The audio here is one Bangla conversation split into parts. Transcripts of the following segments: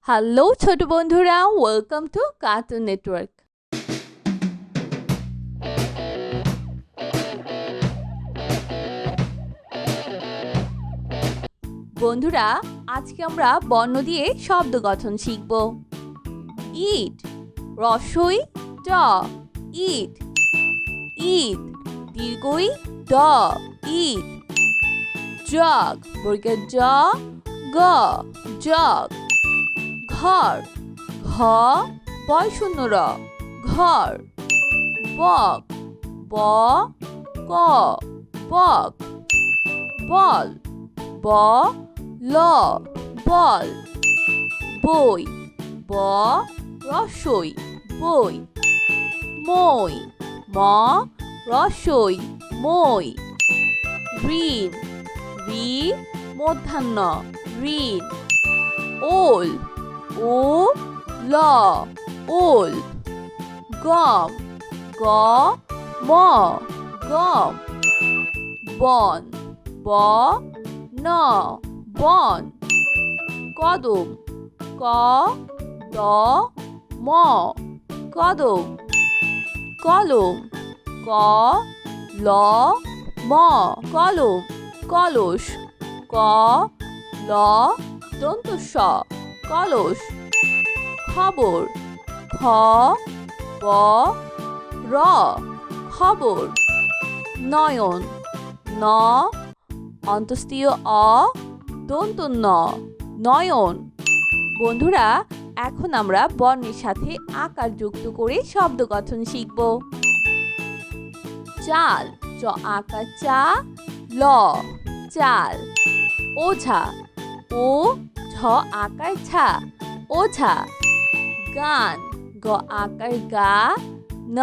হ্যালো ছোট বন্ধুরা, ওয়েলকাম টু কার্টুন নেটওয়ার্ক। বন্ধুরা, আজকে আমরা বর্ণ দিয়ে শব্দ গঠন শিখব। ইট রস্বই ড, ইট। ইট দীর্ঘই ড, ইট। জগ বর্গের জ, গ, জগ। ঘর ঘ বয় শূন্য র, ঘর। বক ব, ক, বক। বল ব, ল, বল। বই ব রস্বই, বই। মই ম রস্বই, মই। ঋণ রি মূর্ধন্য, ঋণ। ওল ও ল, ওল। গম গ ম, গম। বন ব ন, বন। কদম ক দ ম, কদম। কলম ক ল ম, কলম। কলস ক ল দন্ত স, কলস। খবর খ ব র, খবর। নয়ন ন অন্তস্তীয় অ দন্ত ন, নয়ন। বন্ধুরা, এখন আমরা বর্ণের সাথে আকার যুক্ত করে শব্দ গঠন শিখব। চাল চ আকার চা, ল, চাল। ওঝা ও ঝ আকার ঝা, ওঝা। গান গ আকার গা, ন,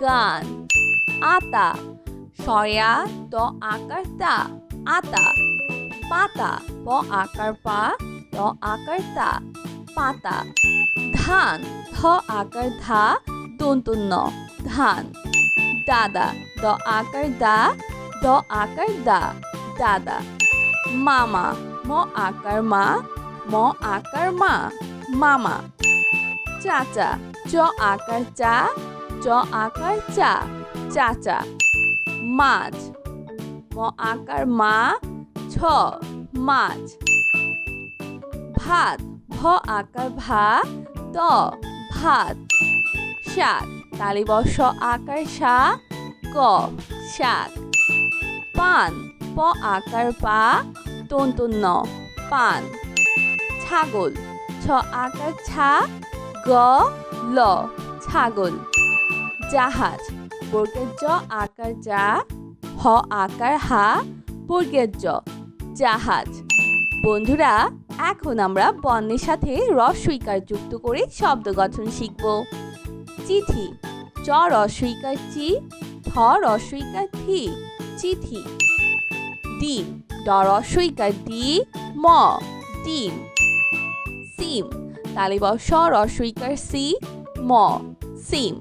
গান। আতা সয়া ত আকার তা, আতা। পাতা প আকার পা, ত আকার তা, পাতা। ধান ধ আকার ধা, দন্ত ন, ধান। দাদা দ আকার দা, দ আকার দা, দাদা। মামা ম আকার মা, ম আকার মা, মামা। চাচা চ আকার চা, চ আকার চা, চাচা। মাছ ম আকার মা, ছ, মাছ। ভাত ভ আকার ভা, ত, ভাত। শাক তালিবর্ষ আকার সা, ক, শাক। পান প আকার পা, তন্তু ন, পান। ছাগল ছ আকার ছা, গ, ল, ছাগল। জাহাজ বর্গের জ আকার যা, হ আকার হা, বর্গের জ, জাহাজ। বন্ধুরা, এখন আমরা বর্ণের সাথে রস্বইকার যুক্ত করে শব্দ গঠন শিখব। চিঠি চ রস্বইকার চি, থ রস্বইকার থি, চিঠি। ডিম ড রস্বইকার ডি, ম, ডিম। সিম তালিবর্ষ রস্বইকার সি, ম, সিম।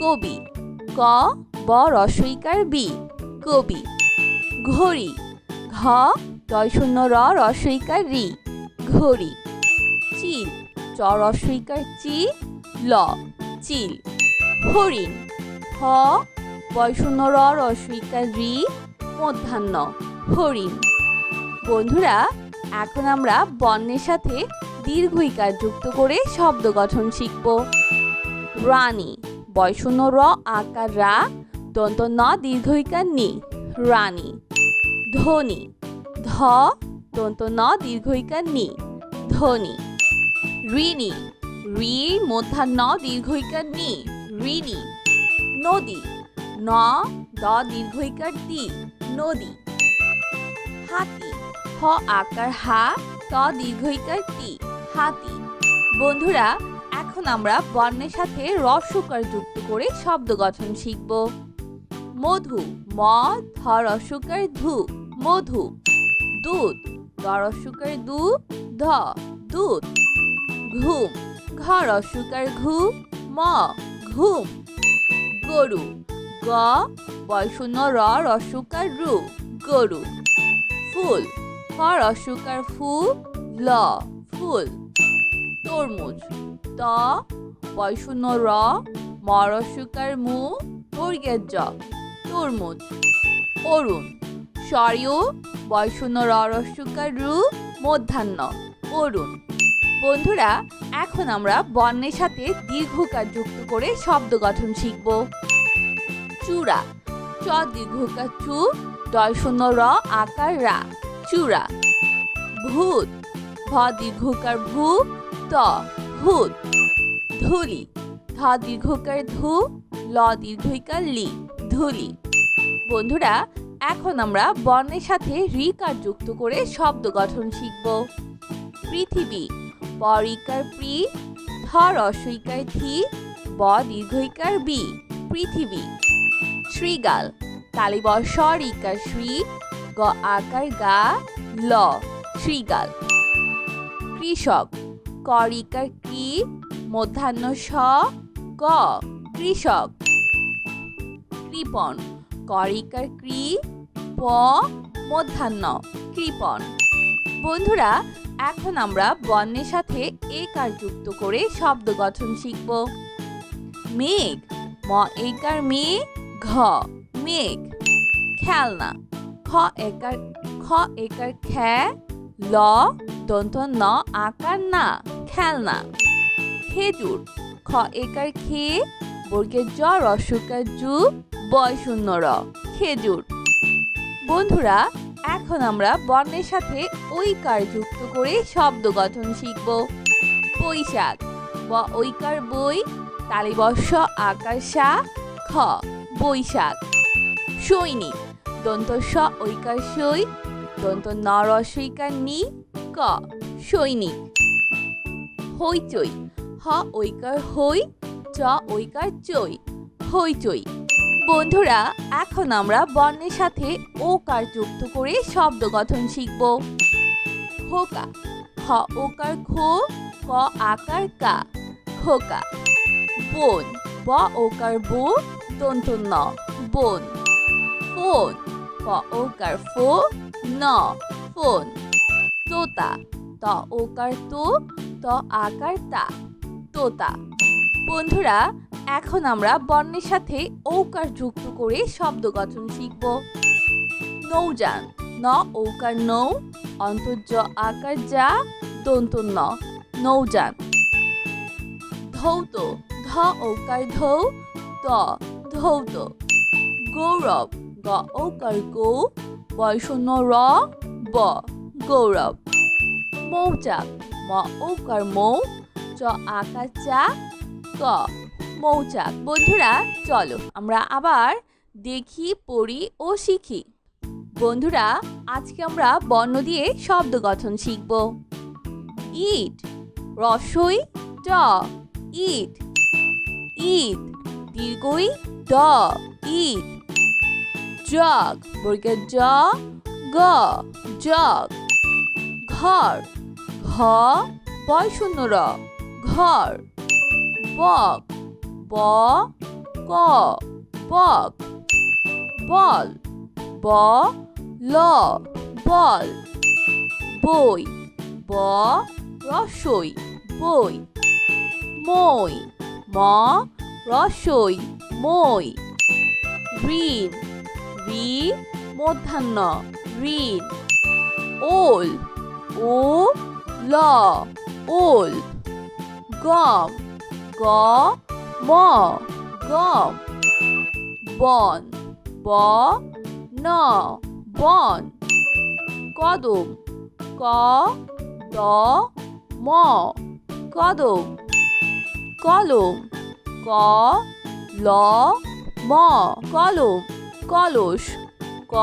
কবি ক ব রস্বইকার বি, কবি। ঘড়ি ঘ দয় শূন্য র রস্বইকার রি, ঘড়ি। চিল চ রস্বইকার চি, ল, চিল। হরিণ হ বয় শূন্য র রস্বইকার রি, মূর্ধন্য, হরিণ। বন্ধুরা, এখন আমরা বর্ণের সাথে দীর্ঘইকার যুক্ত করে শব্দ গঠন শিখব। রানী বয় শূন্য র আকার রা, দন্ত ন দীর্ঘইকার নি, রানী। ধনী ধ দন্ত ন দীর্ঘইকার নি, ধনী। ঋণী রি মূর্ধন্য দীর্ঘইকার নি, ঋণী। নদী ন দ দীর্ঘইকার দি, নদী। হাতি হ আকার হা, ত দীর্ঘইকার তি, হাতি। বন্ধুরা, এখন আমরা বর্ণের সাথে রস্বকার যুক্ত করে শব্দ গঠন শিখব। মধু ম ধ রস্বকার ধু, মধু। দুধ দ রস্বকার দু, ধ, দুধ। ঘুম ঘ রস্বকার ঘু, ম, ঘুম। গরু গ বয় শূন্য র রস্বকার রু, গরু। ফুল ফ রস্বকার ফু, ল, ফুল। তরমুজ। ত বয়শূন্য র ম রস্যকার মু বর্গের জ তরমুজ। অরুণ। শর্য বয়শূন্য র রস্যকার রু মধ্যাহ্ন অরুণ। বন্ধুরা, এখন আমরা বর্ণের সাথে দীর্ঘকার যুক্ত করে শব্দ গঠন শিখব। চূড়া। চ দীর্ঘকার চু ডয়শূন্য র আকার রা চূড়া। ভূত। ভ দীর্ঘকার ভূ ত ভূত। ধূলি। ধ দীর্ঘকার ধু ল দীর্ঘইকার লি ধূলি। বন্ধুরা, এখন আমরা বর্ণের সাথে রিকার যুক্ত করে শব্দ গঠন শিখব। পৃথিবী। প রিকার প্রি থ রস্যইকার থি ব দীর্ঘইকার বি পৃথিবী। শৃগাল। তালিব স রিকার শ্রী গ আকার গা ল শৃগাল। কৃষক। ক রিকার কি মধ্যাহ্ন স ক কৃষক। কৃপণ। ক রিকার কৃ প মধ্যাহ্ন কৃপণ। বন্ধুরা, এখন আমরা বর্ণের সাথে একার যুক্ত করে শব্দ গঠন শিখব। মেঘ। ম একার মে ঘ মেঘ। খেলনা। খ একার খ্যা ল দন্ত ন আকার না খেলনা। খেজুর। খ একার খে বর্গের জ রস্যকার জু বয়শূন্য র খেজুর। বন্ধুরা, এখন আমরা বর্ণের সাথে ঐকার যুক্ত করে শব্দ গঠন শিখব। বৈশাখ। ব ঐকার বই তালিবস্য আকার সা খ বৈশাখ। সৈনিক। দন্ত স ঐকার সই দন্ত ন রস্যইকার নি ক সৈনিক। হইচই। হ ঐকার হই চ ঐকার চই হইচই। বন্ধুরা, এখন আমরা বর্ণের সাথে ওকার যুক্ত করে শব্দ গঠন শিখব। খোকা। খ ওকার খো ক আকার কা খোকা। বন। ব ওকার বো দন্ত ন বন। ফোন। প ওকার ফো ন ফোন। তোতা। ত ওকার তো ত আকার তা তোতা। বন্ধুরা, এখন আমরা বর্ণের সাথে ঔকার যুক্ত করে শব্দ গঠন শিখব। নৌযান। ন ঔকার নৌ অন্তর্য আকার যা দন্ত ন নৌযান। ধৌত। ধ ঔকার ধৌ ত ধৌত। গৌরব। গ ঔকার গৌ বয়শূন্য র ব গৌরব। মৌচাক। ম ঔকার মৌ চ আকার চা ক মৌচাক। বন্ধুরা, চলো আমরা আবার দেখি, পড়ি ও শিখি। বন্ধুরা, আজকে আমরা বর্ণ দিয়ে শব্দ গঠন শিখব। ইট। রস্যই ট ইট ইট দীর্ঘই ড ইট। জগ বর্গের জ গ জগ। ঘর। ঘ বয়শূন্য র ঘর। বক। ব ক বক। বল। ব ল বল। বই। ব রস্যই বই। মই। ম রস্যই মই। ঋণ। ঋ মধ্যাহ্ন ঋণ। ওল। ও ল ওল। গম। গ ম গম। বন। ব ন বন। কদম। ক দ ম কদম। কলম। ক ল ম কলম। কলস। ক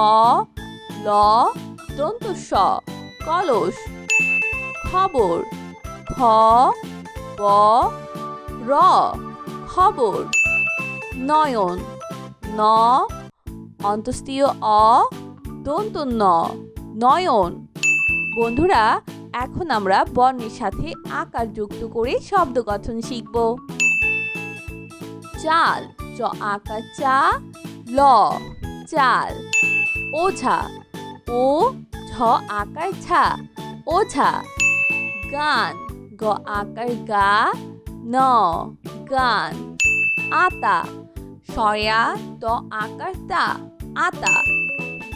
ল দন্ত স কলস। খবর। খ ব র খবর। নয়ন। ন অন্তস্তীয় অ দন্ত ন নয়ন। বন্ধুরা, এখন আমরা বর্ণের সাথে আকার যুক্ত করে শব্দ গঠন শিখব। চাল। চ আকার চা ল চাল। ওঝা। ও ঝ আকার ছা ওঝা। গান। গ গ আকার গা ন গান আতা সয়া ত আকার তা আতা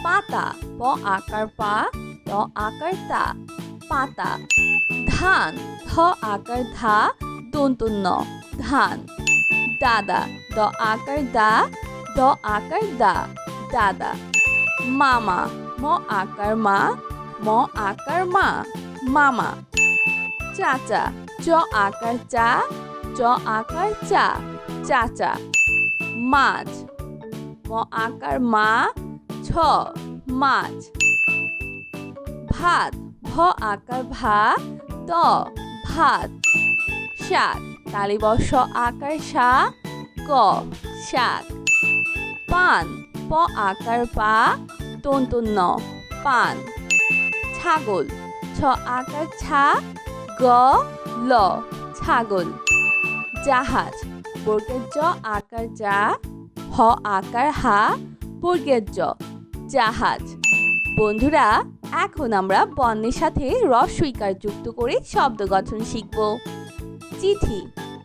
পাতা প আকার পা ত আকার তা পাতা ধান ধ আকার ধা দন্তন ন ধান দাদা দ আকার দা দ আকার দা দাদা মামা ম আকার মা ম আকার মা মামা চাচা চ আকার চা চ আকার চা চাচা মাছ ম আকার মা ছ মাছ ভাত ভ আকার ভা ত ভাত শাক তালিবর্ষ আকার সা ক শাক পান প আকার পা তন্তন ন পান ছাগল ছ আকার ছা গ ল ছাগল জাহাজ বর্গের জ আকার যা হ আকার হা বর্গের জ জাহাজ বন্ধুরা এখন আমরা বর্ণের সাথে রস্বইকার যুক্ত করে শব্দ গঠন শিখব চিঠি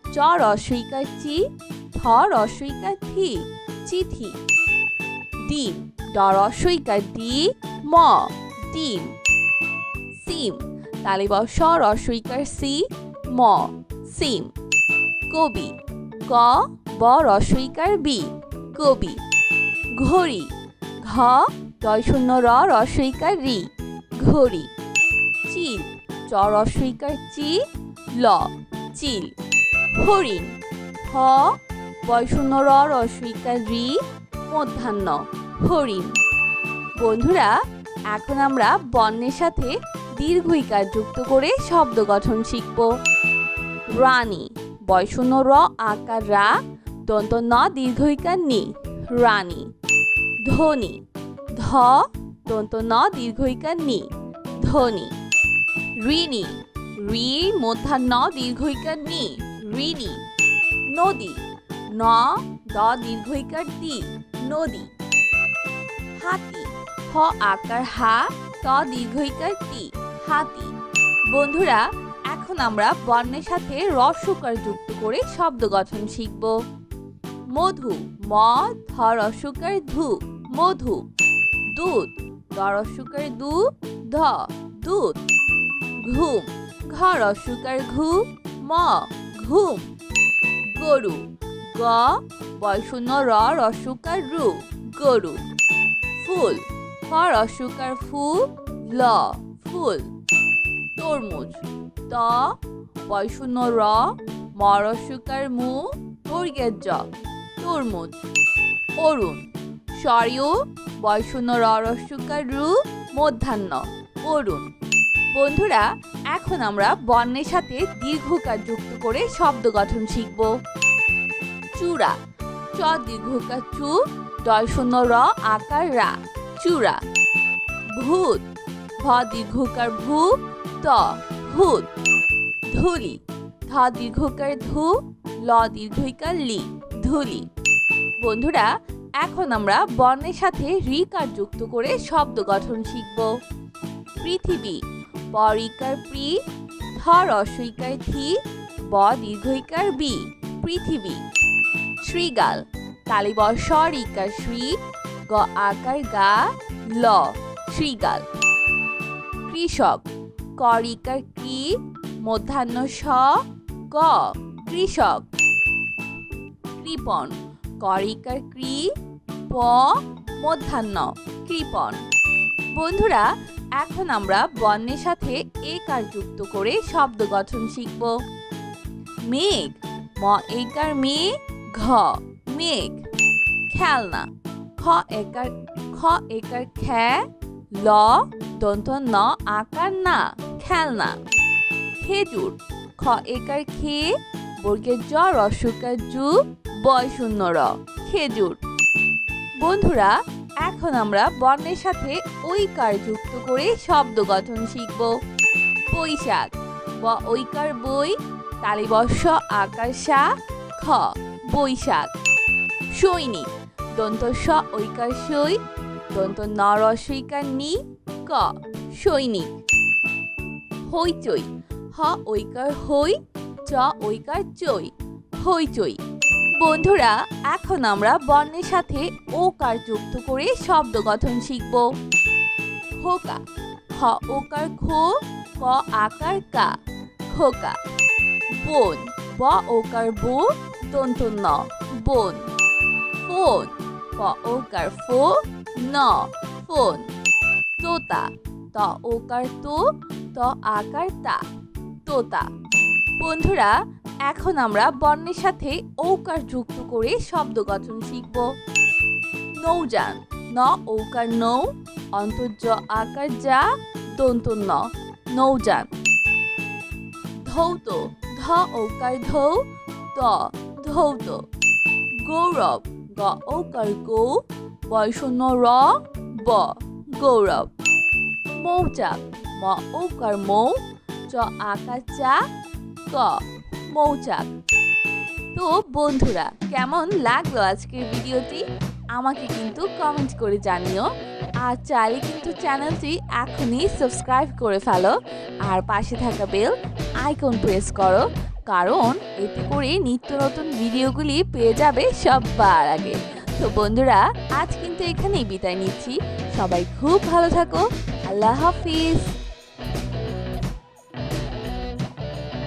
চ রস্বইকার চি থ রস্বইকার থি চিঠি ডিম ড রস্বইকার ডি ম ডিম সিম তালিবর্ষ রস্বইকার সি ম সিম কবি ক ব রস্বইকার বি কবি ঘড়ি ঘ ডয় শূন্য র রস্বইকার রি ঘড়ি চিল চ রস্বইকার চি ল চিল হরিণ হ বয় শূন্য র রস্বইকার রি মধ্যাহ্ন হরিণ বন্ধুরা এখন আমরা বর্ণের সাথে দীর্ঘইকার যুক্ত করে শব্দ গঠন শিখব রানী বয় শূন্য র আকার রা দন্ত ন দীর্ঘইকার নি রানী ধনী ধ দন্ত ন দীর্ঘইকার নি ধনী ঋণী রি মধ্যাহ্ন দীর্ঘইকার নি ঋণী নদী ন দ দীর্ঘইকার দি নদী হাতি হ আকার হা ত দীর্ঘইকার তি হাতি বন্ধুরা এখন আমরা বর্ণের সাথে রস্বকার যুক্ত করে শব্দ গঠন শিখব মধু ম ধ রস্বকার ধু মধু দুধ দ রস্বকার দু ধ দুধ ঘুম ঘ রস্বকার ঘু ম ঘুম গরু গ বয় শূন্য র রস্বকার রু গরু ফুল ফ রস্বকার ফু ল ফুল তরমুজ ত বয় শূন্য র ম রস্বকার মু বর্গের জ তরমুজ অরুণ সরিয় বয় শূন্য র রস্বকার রু মধ্যাহ্ন অরুণ বন্ধুরা এখন আমরা বর্ণের সাথে দীর্ঘকার যুক্ত করে শব্দ গঠন শিখব চূড়া চ দীর্ঘকার চু ডয় শূন্য র আকার রা চূড়া ভূত ভ দীর্ঘকার ভূ ত ভূত ধুলি ধ দীর্ঘকার ধু ল দীর্ঘইকার লি ধুলি বন্ধুরা এখন আমরা বর্ণের সাথে রিকার যুক্ত করে শব্দ গঠন শিখব পৃথিবী প রিকার প্রি থ রস্বইকার থি ব দীর্ঘইকার বি পৃথিবী শ্রীগাল তালিবর্ষ রিকার শ্রী গ আকার গা ল শ্রীগাল কৃষক ক রিকার কি মধ্যাহ্ন স ক কৃষক কৃপণ ক রিকার ক্রি প মধ্যাহ্ন কৃপণ বন্ধুরা এখন আমরা বর্ণের সাথে একার যুক্ত করে শব্দ গঠন শিখব মেঘ ম একার মে ঘ মেঘ খেলনা খ একার খ্যা ল দন্ত ন আকার না খেলনা খেজুর খ একার খে বর্গের জ রস্বকার জু বয় শূন্য র খেজুর বন্ধুরা এখন আমরা বর্ণের সাথে ঐকার যুক্ত করে শব্দ গঠন শিখব বৈশাখ ব ঐকার বই তালিবর্ষ আকার সা খ বৈশাখ সৈনিক দন্ত স ঐকার সই দন্ত ন রস্বইকার নি ক সৈনিক হইচই হ ঐকার হই, চ ঐকার চই, হইচই। বন্ধুরা, এখন আমরা বর্ণের সাথে ওকার যুক্ত করে শব্দ গঠন শিখব। খোকা, খ ওকার খো, ক আকার কা, খোকা। বোন, ব ওকার বো, দন্ত ন, বোন। ফোন, ক ওকার ফো, ন, ফোন। তোতা, ত ওকার তো, ত আকার তা, তোতা। বন্ধুরা, এখন আমরা বর্ণের সাথে ঔকার যুক্ত করে শব্দ গঠন শিখব। নৌযান, ন ঔকার নৌ, অন্তর্য আকার যা, দন্ত ন, নৌযান। ধৌত, ধ ঔকার ধৌ, ত, ধৌত। গৌরব, গ ঔকার গৌ, বয়শূন্য র, ব, গৌরব। মৌচাক, ম ঔকার মৌ, চ আকার চা, ক, মৌচাক। তো বন্ধুরা, কেমন লাগলো আজকের ভিডিওটি আমাকে কিন্তু কমেন্ট করে জানিও। আর চাইলে কিন্তু চ্যানেলটি এখনই সাবস্ক্রাইব করে ফেলো আর পাশে থাকা বেল আইকন প্রেস করো, কারণ এতে করে নিত্য নতুন ভিডিওগুলি পেয়ে যাবে সবার আগে। তো বন্ধুরা, আজ কিন্তু এখানেই বিদায় নিচ্ছি। সবাই খুব ভালো থাকো। আল্লাহ হাফিজ।